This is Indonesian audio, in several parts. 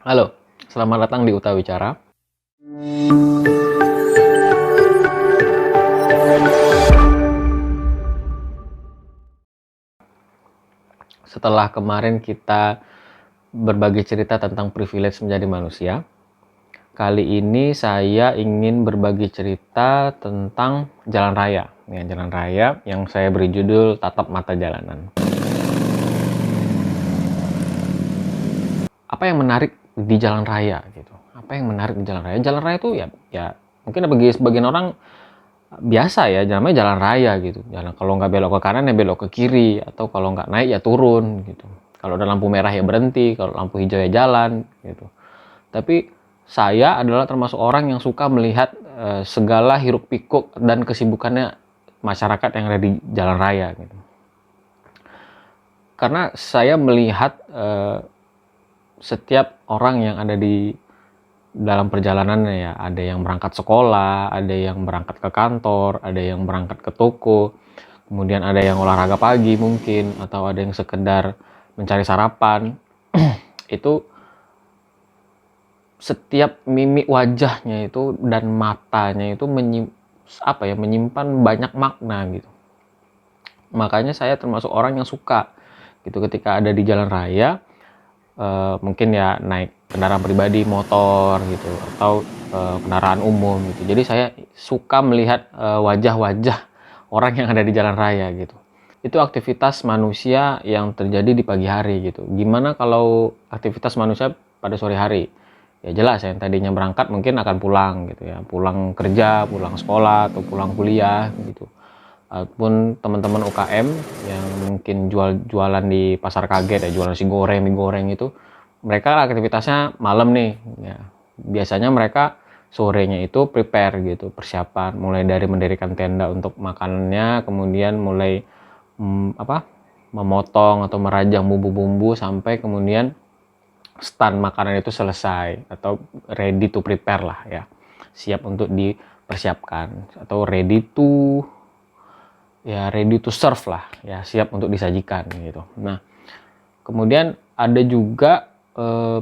Halo, selamat datang di Uta Wicara. Setelah kemarin kita berbagi cerita tentang privilege menjadi manusia, kali ini saya ingin berbagi cerita tentang jalan raya. Ya, jalan raya yang saya beri judul Tatap Mata Jalanan. Apa yang menarik di jalan raya gitu? Apa yang menarik di jalan raya? Jalan raya itu ya mungkin bagi sebagian orang biasa ya, namanya jalan raya gitu. Jalan kalau nggak belok ke kanan ya belok ke kiri, atau kalau nggak naik ya turun gitu. Kalau ada lampu merah ya berhenti, kalau lampu hijau ya jalan gitu. Tapi saya adalah termasuk orang yang suka melihat segala hiruk pikuk dan kesibukannya masyarakat yang ada di jalan raya gitu. Karena saya melihat setiap orang yang ada di dalam perjalanannya ya, ada yang berangkat sekolah, ada yang berangkat ke kantor, ada yang berangkat ke toko, kemudian ada yang olahraga pagi mungkin, atau ada yang sekedar mencari sarapan. Itu setiap mimik wajahnya itu dan matanya itu menyimpan banyak makna gitu. Makanya saya termasuk orang yang suka gitu ketika ada di jalan raya, mungkin ya naik kendaraan pribadi, motor gitu, atau kendaraan umum gitu. Jadi saya suka melihat wajah-wajah orang yang ada di jalan raya gitu. Itu aktivitas manusia yang terjadi di pagi hari gitu. Gimana kalau aktivitas manusia pada sore hari? Ya jelas yang tadinya berangkat mungkin akan pulang gitu ya, pulang kerja, pulang sekolah, atau pulang kuliah gitu. Ataupun teman-teman UKM yang mungkin jualan di pasar kaget ya, jualan nasi goreng, mie goreng itu, mereka aktivitasnya malam nih ya. Biasanya mereka sorenya itu prepare gitu, persiapan mulai dari mendirikan tenda untuk makanannya, kemudian mulai memotong atau merajang bumbu-bumbu sampai kemudian stand makanan itu selesai atau ready to prepare lah ya, siap untuk dipersiapkan atau ready to serve lah ya, siap untuk disajikan gitu. Nah kemudian ada juga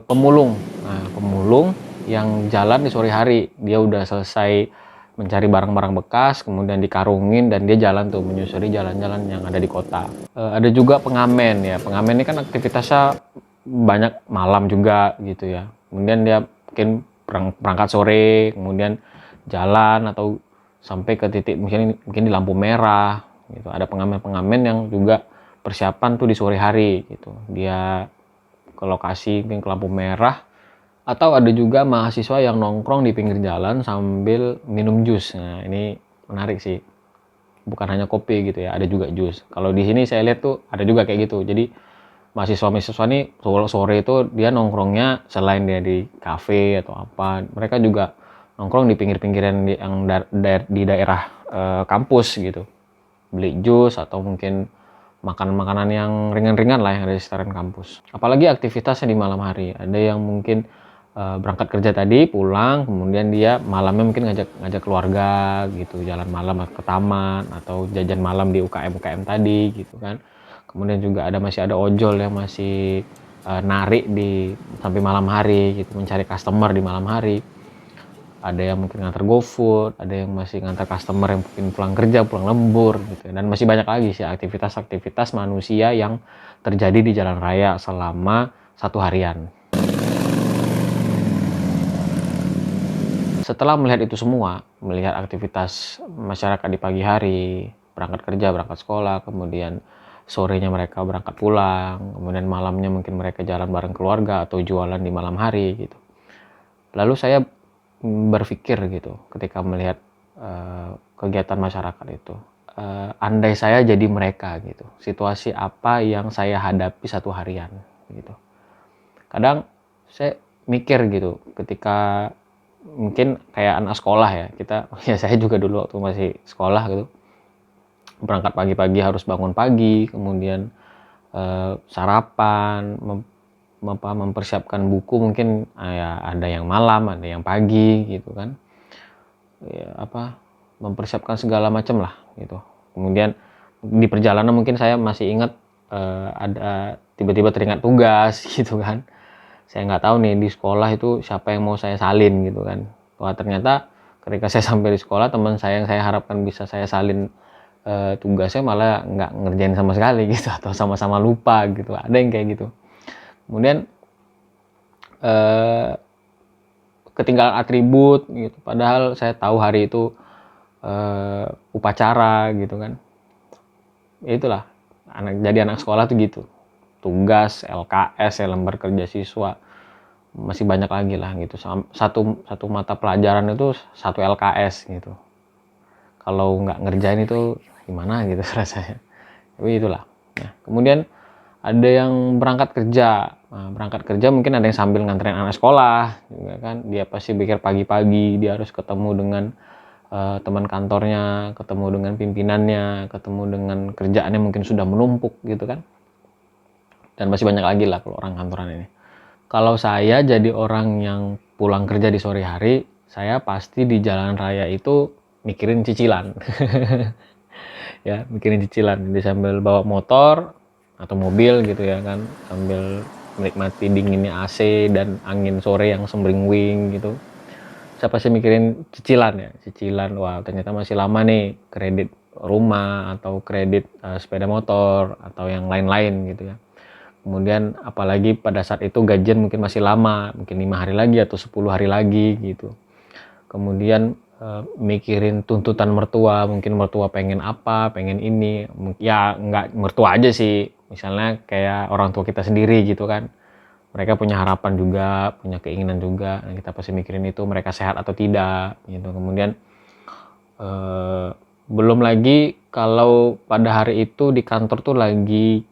pemulung. Nah pemulung yang jalan di sore hari, dia udah selesai mencari barang-barang bekas, kemudian dikarungin dan dia jalan tuh menyusuri jalan-jalan yang ada di kota. Ada juga pengamen ya, pengamen ini kan aktivitasnya banyak malam juga gitu ya. Kemudian dia mungkin berangkat sore, kemudian jalan atau sampai ke titik mungkin di lampu merah gitu. Ada pengamen-pengamen yang juga persiapan tuh di sore hari gitu. Dia ke lokasi mungkin ke lampu merah, atau ada juga mahasiswa yang nongkrong di pinggir jalan sambil minum jus. Nah, ini menarik sih. Bukan hanya kopi gitu ya, ada juga jus. Kalau di sini saya lihat tuh ada juga kayak gitu. Jadi mahasiswa-mahasiswa ini sore itu dia nongkrongnya selain dia di kafe atau apa, mereka juga nongkrong di pinggir-pinggiran yang di daerah kampus gitu. Beli jus atau mungkin makanan-makanan yang ringan-ringan lah yang ada di sekitaran kampus. Apalagi aktivitasnya di malam hari. Ada yang mungkin berangkat kerja tadi, pulang, kemudian dia malamnya mungkin ngajak keluarga gitu, jalan malam ke taman atau jajan malam di UKM-UKM tadi gitu kan. Kemudian juga masih ada ojol yang masih narik sampai malam hari gitu, mencari customer di malam hari. Ada yang mungkin ngantar GoFood, ada yang masih ngantar customer yang mungkin pulang kerja, pulang lembur gitu. Dan masih banyak lagi sih aktivitas-aktivitas manusia yang terjadi di jalan raya selama satu harian. Setelah melihat itu semua, melihat aktivitas masyarakat di pagi hari, berangkat kerja, berangkat sekolah, kemudian sorenya mereka berangkat pulang, kemudian malamnya mungkin mereka jalan bareng keluarga atau jualan di malam hari gitu. Lalu saya berpikir gitu ketika melihat kegiatan masyarakat itu, andai saya jadi mereka gitu, situasi apa yang saya hadapi satu harian gitu. Kadang saya mikir gitu ketika mungkin kayak anak sekolah ya, kita ya saya juga dulu waktu masih sekolah gitu, berangkat pagi-pagi harus bangun pagi, kemudian sarapan, mempersiapkan buku mungkin ya ada yang malam, ada yang pagi gitu kan. Ya, mempersiapkan segala macam lah gitu. Kemudian di perjalanan mungkin saya masih ingat ada tiba-tiba teringat tugas gitu kan. saya nggak tahu nih di sekolah itu siapa yang mau saya salin gitu kan. Wah ternyata ketika saya sampai di sekolah, teman saya yang saya harapkan bisa saya salin tugasnya malah nggak ngerjain sama sekali gitu, atau sama-sama lupa gitu, ada yang kayak gitu. Kemudian ketinggalan atribut gitu, padahal saya tahu hari itu upacara gitu kan. Ya itulah, jadi anak sekolah tuh gitu, tugas, LKS ya, lembar kerja siswa, masih banyak lagi lah gitu. Satu mata pelajaran itu satu LKS gitu, kalau nggak ngerjain itu gimana gitu rasanya. Tapi itulah. Nah, kemudian ada yang berangkat kerja. Nah, berangkat kerja mungkin ada yang sambil nganterin anak sekolah juga kan. Dia pasti pikir pagi-pagi dia harus ketemu dengan teman kantornya, ketemu dengan pimpinannya, ketemu dengan kerjaannya mungkin sudah menumpuk gitu kan. Dan masih banyak lagi lah kalau orang kantoran ini. Kalau saya jadi orang yang pulang kerja di sore hari, saya pasti di jalan raya itu mikirin cicilan. Ya, mikirin cicilan. Jadi sambil bawa motor atau mobil gitu ya kan, sambil menikmati dinginnya AC dan angin sore yang sembriwing gitu. Saya pasti mikirin cicilan ya, cicilan. Wah, ternyata masih lama nih kredit rumah atau kredit sepeda motor atau yang lain-lain gitu ya. Kemudian apalagi pada saat itu gajian mungkin masih lama, mungkin 5 hari lagi atau 10 hari lagi gitu. Kemudian mikirin tuntutan mertua, mungkin mertua pengen apa, pengen ini, ya nggak mertua aja sih, misalnya kayak orang tua kita sendiri gitu kan. Mereka punya harapan juga, punya keinginan juga, nah kita pasti mikirin itu, mereka sehat atau tidak gitu. Kemudian belum lagi kalau pada hari itu di kantor tuh lagi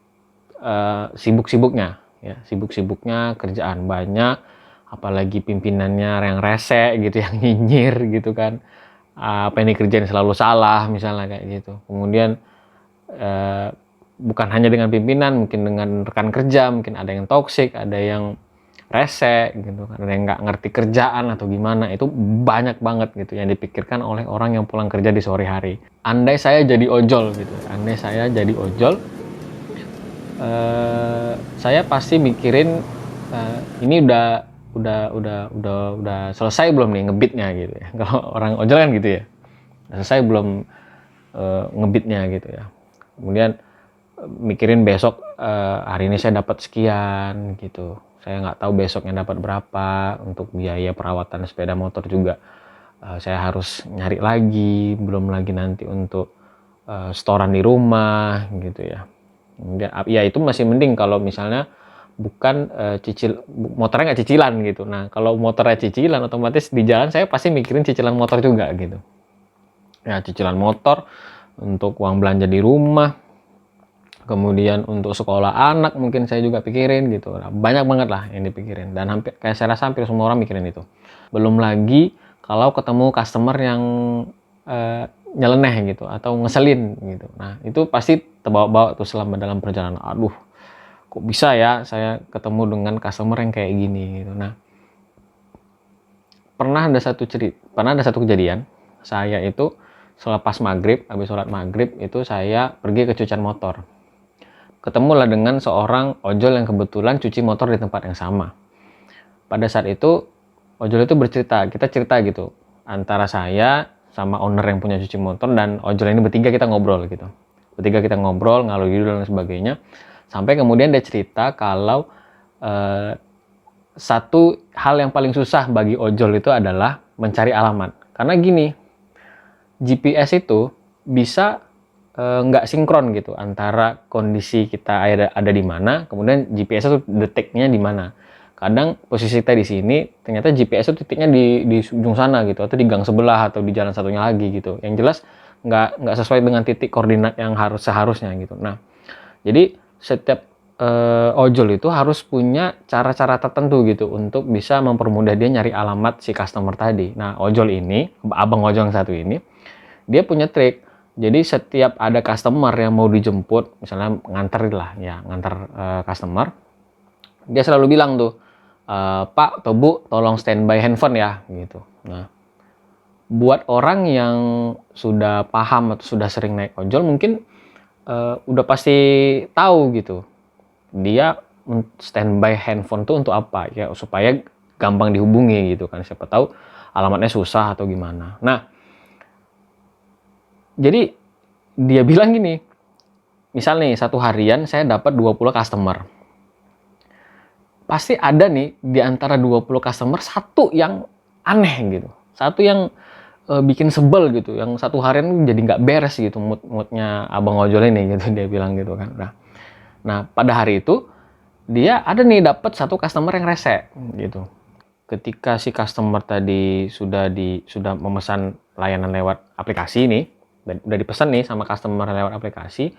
sibuk-sibuknya ya, sibuk-sibuknya, kerjaan banyak, apalagi pimpinannya yang rese gitu, yang nyinyir gitu kan, apa yang dikerjain selalu salah misalnya kayak gitu. Kemudian bukan hanya dengan pimpinan, mungkin dengan rekan kerja, mungkin ada yang toksik, ada yang rese gitu, ada yang nggak ngerti kerjaan atau gimana. Itu banyak banget gitu yang dipikirkan oleh orang yang pulang kerja di sore hari. Andai saya jadi ojol gitu, andai saya jadi ojol, saya pasti mikirin ini udah selesai belum nih ngebitnya gitu ya. Kalau orang ojol kan gitu ya, udah selesai belum ngebitnya gitu ya. Kemudian mikirin besok hari ini saya dapat sekian gitu, saya nggak tahu besoknya dapat berapa, untuk biaya perawatan sepeda motor juga saya harus nyari lagi, belum lagi nanti untuk setoran di rumah gitu ya. Kemudian ya itu masih mending kalau misalnya bukan motornya nggak cicilan gitu. Nah kalau motornya cicilan, otomatis di jalan saya pasti mikirin cicilan motor juga gitu ya, cicilan motor, untuk uang belanja di rumah, kemudian untuk sekolah anak mungkin saya juga pikirin gitu. Nah, banyak banget lah yang dipikirin, dan hampir kayak saya rasa hampir semua orang mikirin itu. Belum lagi kalau ketemu customer yang nyeleneh gitu atau ngeselin gitu. Nah itu pasti terbawa-bawa tuh selama dalam perjalanan. Aduh, kok bisa ya saya ketemu dengan customer yang kayak gini gitu. Nah, pernah ada satu kejadian, saya itu selepas maghrib, habis sholat maghrib itu saya pergi ke cucian motor. Ketemulah dengan seorang ojol yang kebetulan cuci motor di tempat yang sama. Pada saat itu ojol itu bercerita, kita cerita gitu, antara saya sama owner yang punya cuci motor dan ojol ini, bertiga kita ngobrol gitu. Bertiga kita ngobrol, ngalur ngidul dan sebagainya. Sampai kemudian dia cerita kalau satu hal yang paling susah bagi ojol itu adalah mencari alamat. Karena gini, GPS itu bisa nggak sinkron gitu antara kondisi kita ada di mana, kemudian GPS itu deteknya di mana. Kadang posisi kita di sini, ternyata GPS itu titiknya di ujung sana gitu, atau di gang sebelah atau di jalan satunya lagi gitu. Yang jelas nggak sesuai dengan titik koordinat yang seharusnya gitu. Nah, jadi setiap ojol itu harus punya cara-cara tertentu gitu untuk bisa mempermudah dia nyari alamat si customer tadi. Nah, ojol ini, abang ojol yang satu ini, dia punya trik. Jadi setiap ada customer yang mau dijemput, misalnya nganter lah ya, nganter customer, dia selalu bilang tuh, Pak atau Bu, tolong standby handphone ya gitu. Nah, buat orang yang sudah paham atau sudah sering naik ojol mungkin udah pasti tahu gitu. Dia standby handphone tuh untuk apa ya, supaya gampang dihubungi gitu kan, siapa tahu alamatnya susah atau gimana. Nah, jadi dia bilang gini, misal nih satu harian saya dapat 20 customer, pasti ada nih di antara 20 customer satu yang aneh gitu, satu yang bikin sebel gitu, yang satu harian jadi nggak beres gitu moodnya abang ojol ini gitu, dia bilang gitu kan. Nah pada hari itu dia ada nih dapat satu customer yang rese gitu. Ketika si customer tadi sudah memesan layanan lewat aplikasi nih, udah dipesan nih sama customer lewat aplikasi,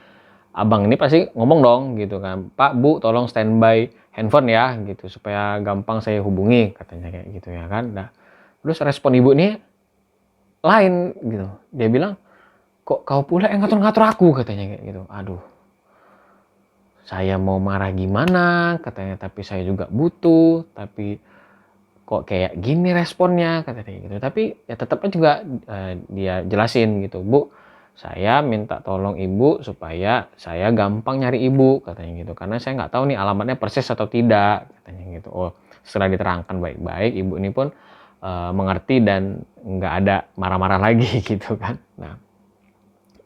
abang ini pasti ngomong dong gitu kan, Pak Bu tolong standby handphone ya gitu supaya gampang saya hubungi, katanya kayak gitu ya kan. Nah terus respon ibu ini lain gitu, dia bilang kok kau pula yang ngatur-ngatur aku, katanya kayak gitu. Aduh, saya mau marah gimana katanya, tapi saya juga butuh, tapi kok kayak gini responnya, katanya gitu. Tapi ya tetapnya juga dia jelasin gitu, Bu saya minta tolong ibu supaya saya gampang nyari ibu, katanya gitu, karena saya nggak tahu nih alamatnya persis atau tidak, katanya gitu. Oh setelah diterangkan baik-baik, ibu ini pun mengerti dan nggak ada marah-marah lagi gitu kan. Nah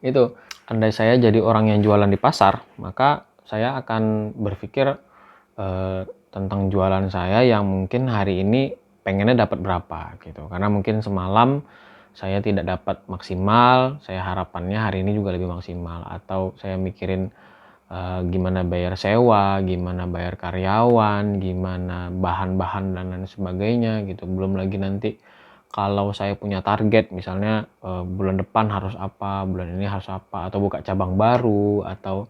itu, andai saya jadi orang yang jualan di pasar, maka saya akan berpikir tentang jualan saya yang mungkin hari ini pengennya dapat berapa gitu, karena mungkin semalam saya tidak dapat maksimal, saya harapannya hari ini juga lebih maksimal, atau saya mikirin gimana bayar sewa, gimana bayar karyawan, gimana bahan-bahan dan lain sebagainya gitu. Belum lagi nanti kalau saya punya target misalnya bulan depan harus apa, bulan ini harus apa, atau buka cabang baru, atau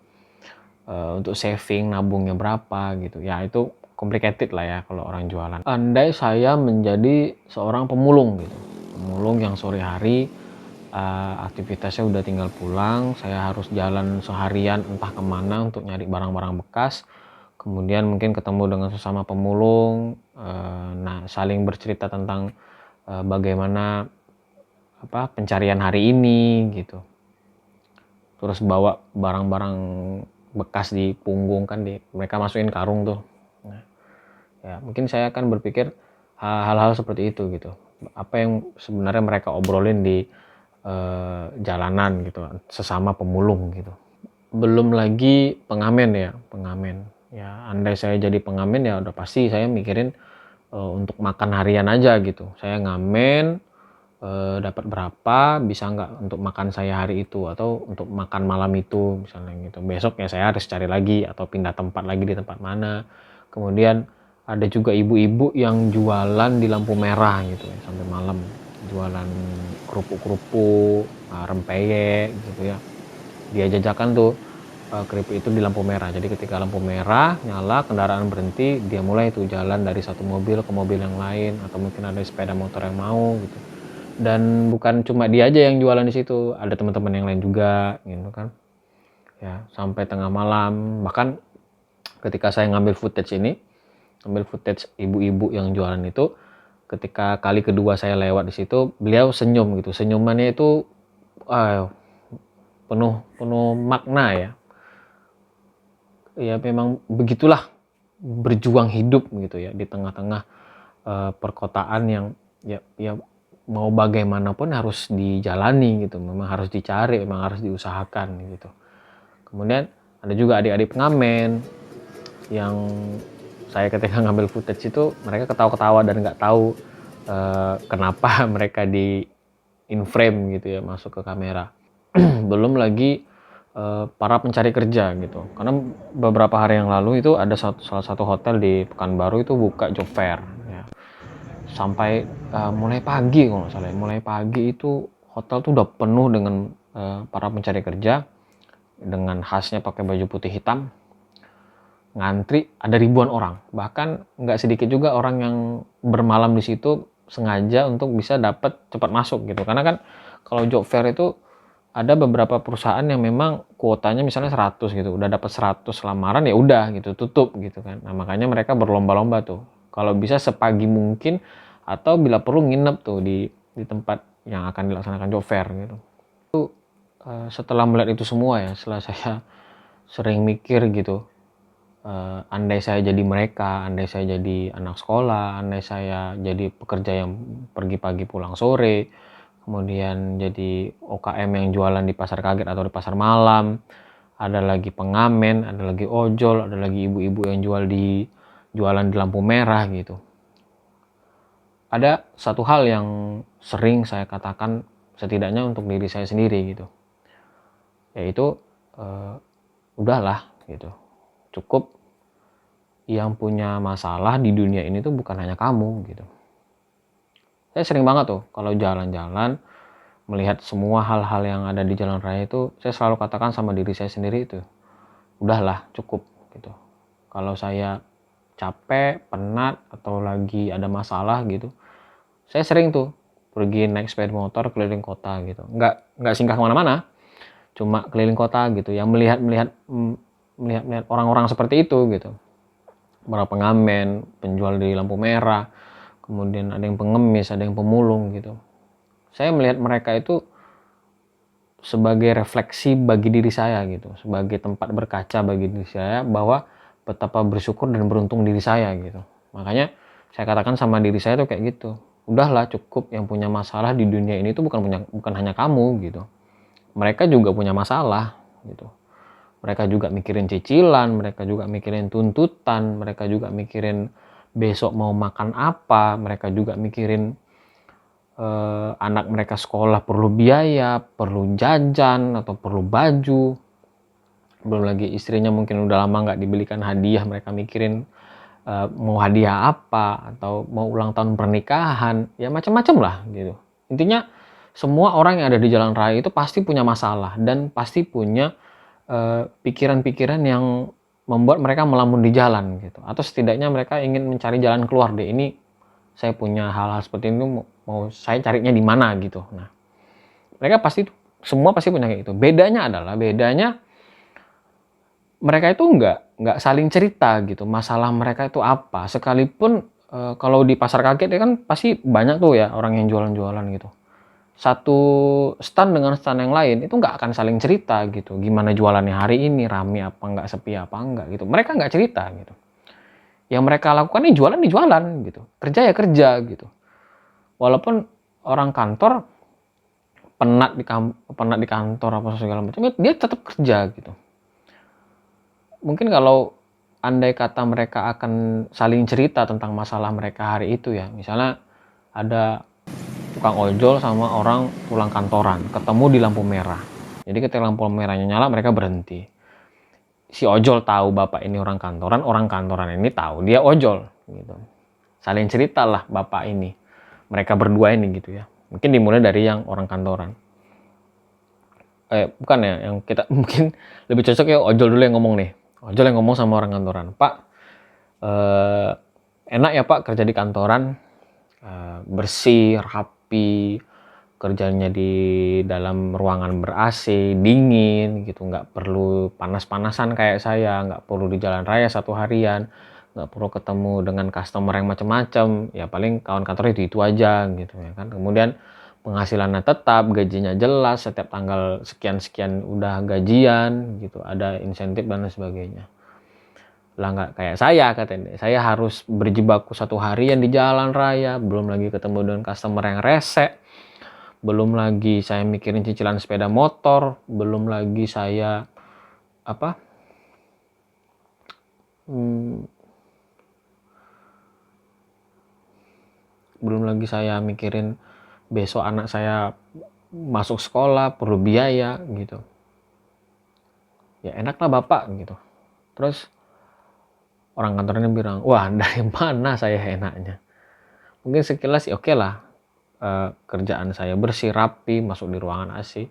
untuk saving nabungnya berapa gitu ya, itu complicated lah ya kalau orang jualan. Andai saya menjadi seorang pemulung gitu, pemulung yang sore hari aktivitasnya udah tinggal pulang, saya harus jalan seharian entah kemana untuk nyari barang-barang bekas, kemudian mungkin ketemu dengan sesama pemulung, nah saling bercerita tentang bagaimana pencarian hari ini gitu, terus bawa barang-barang bekas di punggung kan, mereka masukin karung tuh. Nah, ya mungkin saya akan berpikir hal-hal seperti itu gitu, apa yang sebenarnya mereka obrolin di jalanan gitu, sesama pemulung gitu. Belum lagi pengamen ya, andai saya jadi pengamen ya udah pasti saya mikirin untuk makan harian aja gitu, saya ngamen dapat berapa, bisa nggak untuk makan saya hari itu, atau untuk makan malam itu misalnya gitu. Besok ya saya harus cari lagi atau pindah tempat lagi di tempat mana. Kemudian ada juga ibu-ibu yang jualan di lampu merah gitu ya sampai malam, jualan kerupuk-kerupuk, rempeyek gitu ya. Dia jajakan tuh keripik itu di lampu merah. Jadi ketika lampu merah nyala, kendaraan berhenti, dia mulai tuh jalan dari satu mobil ke mobil yang lain, atau mungkin ada sepeda motor yang mau gitu. Dan bukan cuma dia aja yang jualan di situ, ada teman-teman yang lain juga gitu kan. Ya, sampai tengah malam. Bahkan ketika saya ngambil footage ibu-ibu yang jualan itu, ketika kali kedua saya lewat di situ, beliau senyum gitu. Senyumannya itu penuh penuh makna ya. Ya memang begitulah berjuang hidup gitu ya di tengah-tengah perkotaan yang ya mau bagaimanapun harus dijalani gitu, memang harus dicari, memang harus diusahakan gitu. Kemudian ada juga adik-adik pengamen yang saya ketika ngambil footage itu mereka ketawa-ketawa dan nggak tahu kenapa mereka di in frame gitu ya, masuk ke kamera. Belum lagi para pencari kerja gitu, karena beberapa hari yang lalu itu ada salah satu hotel di Pekanbaru itu buka job fair ya. Sampai mulai pagi kalau nggak salah, mulai pagi itu hotel tuh udah penuh dengan para pencari kerja, dengan khasnya pakai baju putih hitam, ngantri, ada ribuan orang, bahkan nggak sedikit juga orang yang bermalam di situ sengaja untuk bisa dapat cepat masuk gitu. Karena kan kalau job fair itu ada beberapa perusahaan yang memang kuotanya misalnya 100 gitu, udah dapat 100 lamaran ya udah gitu, tutup gitu kan. Nah makanya mereka berlomba-lomba tuh, kalau bisa sepagi mungkin, atau bila perlu nginep tuh di tempat yang akan dilaksanakan job fair gitu. Setelah melihat itu semua ya, setelah saya sering mikir gitu, andai saya jadi mereka, andai saya jadi anak sekolah, andai saya jadi pekerja yang pergi pagi pulang sore, kemudian jadi OKM yang jualan di pasar kaget atau di pasar malam, ada lagi pengamen, ada lagi ojol, ada lagi ibu-ibu yang jualan di lampu merah gitu. Ada satu hal yang sering saya katakan setidaknya untuk diri saya sendiri gitu, yaitu udahlah gitu, cukup. Yang punya masalah di dunia ini tuh bukan hanya kamu gitu. Saya sering banget tuh kalau jalan-jalan melihat semua hal-hal yang ada di jalan raya itu, saya selalu katakan sama diri saya sendiri itu, udahlah cukup gitu. Kalau saya capek, penat, atau lagi ada masalah gitu, saya sering tuh pergi naik sepeda motor keliling kota gitu. Nggak singgah kemana-mana, cuma keliling kota gitu, yang melihat orang-orang seperti itu gitu. Para pengamen, penjual di lampu merah, kemudian ada yang pengemis, ada yang pemulung gitu. Saya melihat mereka itu sebagai refleksi bagi diri saya gitu, sebagai tempat berkaca bagi diri saya bahwa betapa bersyukur dan beruntung diri saya gitu. Makanya saya katakan sama diri saya tuh kayak gitu, udahlah cukup, yang punya masalah di dunia ini tuh bukan hanya kamu gitu. Mereka juga punya masalah gitu. Mereka juga mikirin cicilan, mereka juga mikirin tuntutan, mereka juga mikirin besok mau makan apa, mereka juga mikirin anak mereka sekolah perlu biaya, perlu jajan, atau perlu baju. Belum lagi istrinya mungkin udah lama nggak dibelikan hadiah, mereka mikirin mau hadiah apa, atau mau ulang tahun pernikahan, ya macam-macam lah gitu. Intinya semua orang yang ada di jalan raya itu pasti punya masalah dan pasti punya pikiran-pikiran yang membuat mereka melamun di jalan gitu, atau setidaknya mereka ingin mencari jalan keluar deh, ini saya punya hal-hal seperti ini, mau saya carinya di mana gitu. Nah, mereka semua pasti punya kayak gitu. Bedanya mereka itu nggak saling cerita gitu, masalah mereka itu apa. Sekalipun kalau di pasar kaget ya kan pasti banyak tuh ya orang yang jualan-jualan gitu. Satu stand dengan stand yang lain itu nggak akan saling cerita gitu, gimana jualannya hari ini, rame apa nggak, sepi apa enggak gitu, mereka nggak cerita gitu. Yang mereka lakukan ini jualan gitu, kerja ya kerja gitu. Walaupun orang kantor penat di kantor apa segala macam, dia tetap kerja gitu. Mungkin kalau andai kata mereka akan saling cerita tentang masalah mereka hari itu ya, misalnya ada tukang ojol sama orang pulang kantoran ketemu di lampu merah. Jadi ketika lampu merahnya nyala, mereka berhenti. Si ojol tahu bapak ini orang kantoran ini tahu dia ojol gitu. Saling cerita lah bapak ini, mereka berdua ini gitu ya. Mungkin dimulai dari yang orang kantoran. Bukan ya, yang kita mungkin lebih cocok ya ojol dulu yang ngomong nih. Ojol yang ngomong sama orang kantoran, Pak, enak ya Pak kerja di kantoran, bersih, rapi, kerjanya di dalam ruangan ber-AC, dingin gitu, nggak perlu panas-panasan kayak saya, nggak perlu di jalan raya satu harian, nggak perlu ketemu dengan customer yang macam-macam, ya paling kawan kantor itu aja gitu ya kan. Kemudian penghasilannya tetap, gajinya jelas, setiap tanggal sekian-sekian udah gajian gitu, ada insentif dan lain sebagainya. Lah nggak kayak saya katanya, saya harus berjibaku satu harian di jalan raya, belum lagi ketemu dengan customer yang rese, belum lagi saya mikirin cicilan sepeda motor, belum lagi saya apa belum lagi saya mikirin besok anak saya masuk sekolah perlu biaya gitu. Ya enak lah bapak gitu. Terus orang kantornya bilang, wah dari mana saya enaknya? Mungkin sekilas sih oke lah, kerjaan saya bersih rapi, masuk di ruangan AC.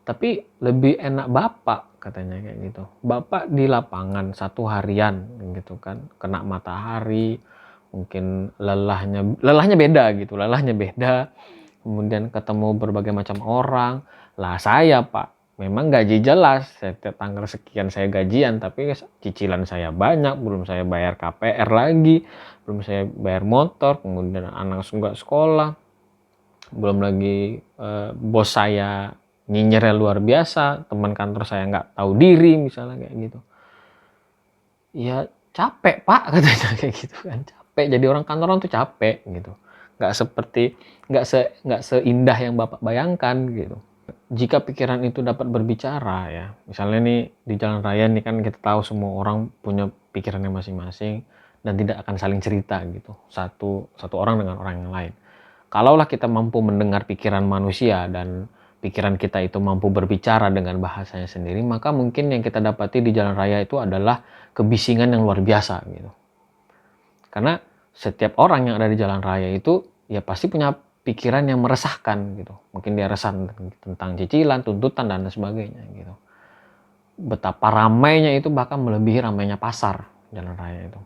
Tapi lebih enak bapak katanya kayak gitu. Bapak di lapangan satu harian gitu kan, kena matahari, mungkin lelahnya beda gitu, lelahnya beda. Kemudian ketemu berbagai macam orang. Lah saya Pak, memang gaji jelas, setiap tanggal sekian saya gajian, tapi cicilan saya banyak, belum saya bayar KPR lagi, belum saya bayar motor, kemudian anak nggak sekolah, belum lagi bos saya nyinyirnya luar biasa, teman kantor saya nggak tahu diri misalnya kayak gitu. Ya capek Pak, katanya kayak gitu kan, capek jadi orang kantoran tuh capek gitu. Nggak seperti nggak seindah yang Bapak bayangkan gitu. Jika pikiran itu dapat berbicara ya, misalnya nih di jalan raya nih kan kita tahu semua orang punya pikirannya masing-masing dan tidak akan saling cerita gitu, satu orang dengan orang yang lain. Kalaulah kita mampu mendengar pikiran manusia dan pikiran kita itu mampu berbicara dengan bahasanya sendiri, maka mungkin yang kita dapati di jalan raya itu adalah kebisingan yang luar biasa gitu. Karena setiap orang yang ada di jalan raya itu ya pasti punya pikiran yang meresahkan gitu. Mungkin dia resah tentang cicilan, tuntutan dan sebagainya gitu. Betapa ramainya itu bahkan melebihi ramainya pasar jalan raya itu.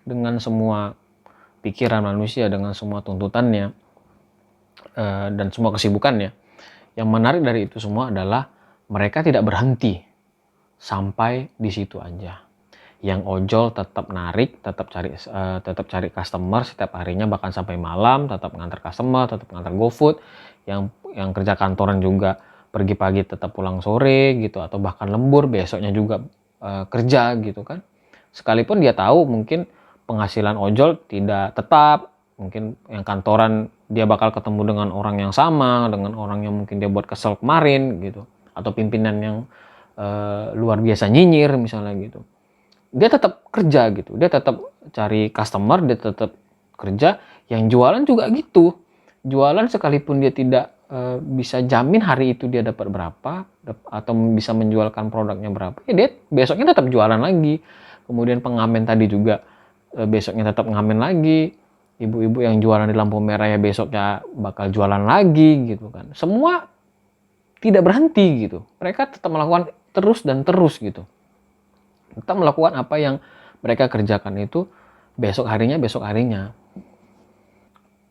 Dengan semua pikiran manusia, dengan semua tuntutannya dan semua kesibukannya, yang menarik dari itu semua adalah mereka tidak berhenti sampai di situ aja. Yang ojol tetap narik, tetap cari customer setiap harinya, bahkan sampai malam tetap ngantar customer, tetap ngantar GoFood. Yang kerja kantoran juga pergi pagi tetap pulang sore gitu, atau bahkan lembur besoknya juga kerja gitu kan. Sekalipun dia tahu mungkin penghasilan ojol tidak tetap, mungkin yang kantoran dia bakal ketemu dengan orang yang sama, dengan orang yang mungkin dia buat kesel kemarin gitu, atau pimpinan yang luar biasa nyinyir misalnya gitu. Dia tetap kerja gitu, dia tetap cari customer, dia tetap kerja. Yang jualan juga gitu, jualan sekalipun dia tidak bisa jamin hari itu dia dapat berapa atau bisa menjualkan produknya berapa, ya dia besoknya tetap jualan lagi. Kemudian pengamen tadi juga besoknya tetap ngamen lagi. Ibu-ibu yang jualan di lampu merah ya besoknya bakal jualan lagi gitu kan. Semua tidak berhenti gitu, mereka tetap melakukan terus dan terus gitu. Tetap melakukan apa yang mereka kerjakan itu besok harinya.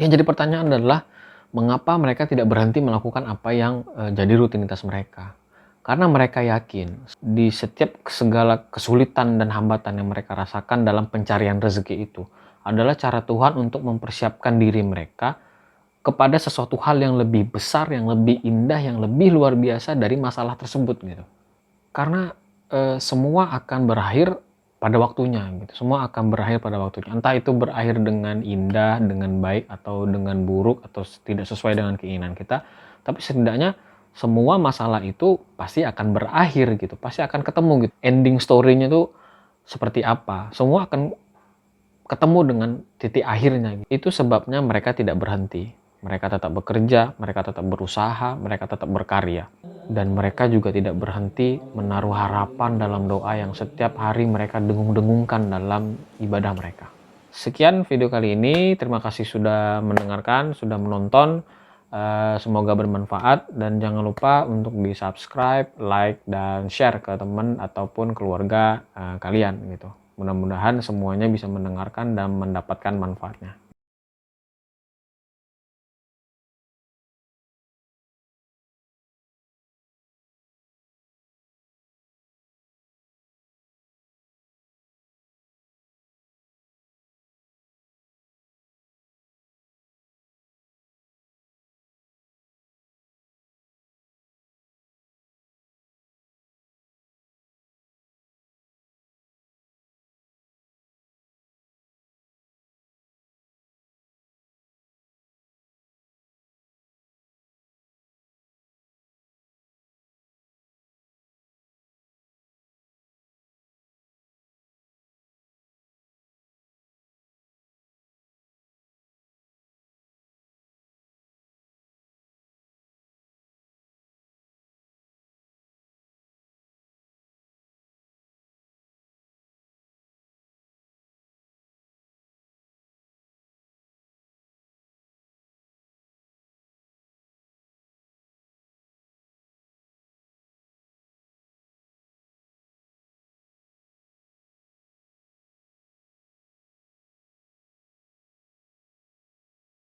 Yang jadi pertanyaan adalah mengapa mereka tidak berhenti melakukan apa yang jadi rutinitas mereka? Karena mereka yakin di setiap segala kesulitan dan hambatan yang mereka rasakan dalam pencarian rezeki itu adalah cara Tuhan untuk mempersiapkan diri mereka kepada sesuatu hal yang lebih besar, yang lebih indah, yang lebih luar biasa dari masalah tersebut gitu. Karena semua akan berakhir pada waktunya gitu. Semua akan berakhir pada waktunya. Entah itu berakhir dengan indah, dengan baik, atau dengan buruk, atau tidak sesuai dengan keinginan kita. Tapi setidaknya semua masalah itu pasti akan berakhir gitu. Pasti akan ketemu gitu. Ending story-nya tuh seperti apa. Semua akan ketemu dengan titik akhirnya. Itu sebabnya mereka tidak berhenti. Mereka tetap bekerja, mereka tetap berusaha, mereka tetap berkarya. Dan mereka juga tidak berhenti menaruh harapan dalam doa yang setiap hari mereka dengung-dengungkan dalam ibadah mereka. Sekian video kali ini, terima kasih sudah mendengarkan, sudah menonton. Semoga bermanfaat dan jangan lupa untuk di subscribe, like, dan share ke teman ataupun keluarga kalian gitu. Mudah-mudahan semuanya bisa mendengarkan dan mendapatkan manfaatnya.